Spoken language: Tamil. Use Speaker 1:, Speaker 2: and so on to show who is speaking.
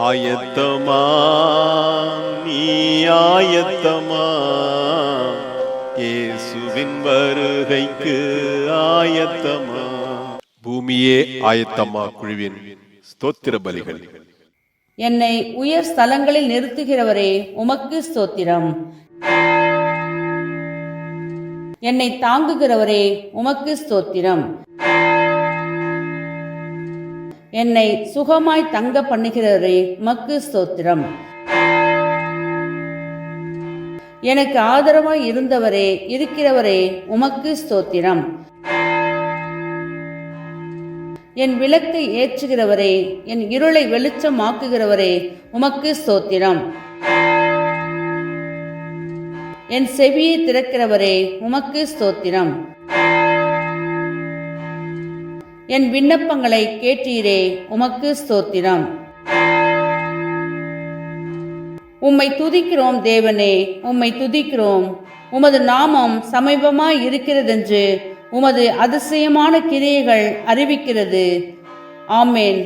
Speaker 1: ஆயத்தமா நீ ஆயத்தமா, இயேசுவின் வருகைக்கு ஆயத்தமா. பூமியே ஆயத்தமா குழுவின் ஸ்தோத்திர பலிகள்.
Speaker 2: என்னை உயர் ஸ்தலங்களில் நிறுத்துகிறவரே உமக்கு ஸ்தோத்திரம். என்னை தாங்குகிறவரே உமக்கு ஸ்தோத்திரம். என்னை சுகமாய் தங்க பண்ணுகிறவரே உமக்கு ஸ்தோத்திரம். எனக்கு ஆதரவாய் இருந்தவரே இருக்கிறவரே உமக்கு ஸ்தோத்திரம். என் விளக்கை ஏற்றுகிறவரே, என் இருளை வெளிச்சமாக்குகிறவரே உமக்கு ஸ்தோத்திரம். என் செவியை திறக்கிறவரே உமக்கு ஸ்தோத்திரம். என் விண்ணப்பங்களை கேட்டீரே உமக்கு ஸ்தோத்திரம். உம்மை துதிக்கிறோம் தேவனே, உம்மை துதிக்கிறோம். உமது நாமம் சமீபமாய் இருக்கிறதென்று உமது அதிசயமான கிரியைகள் அறிவிக்கிறது. ஆமேன்.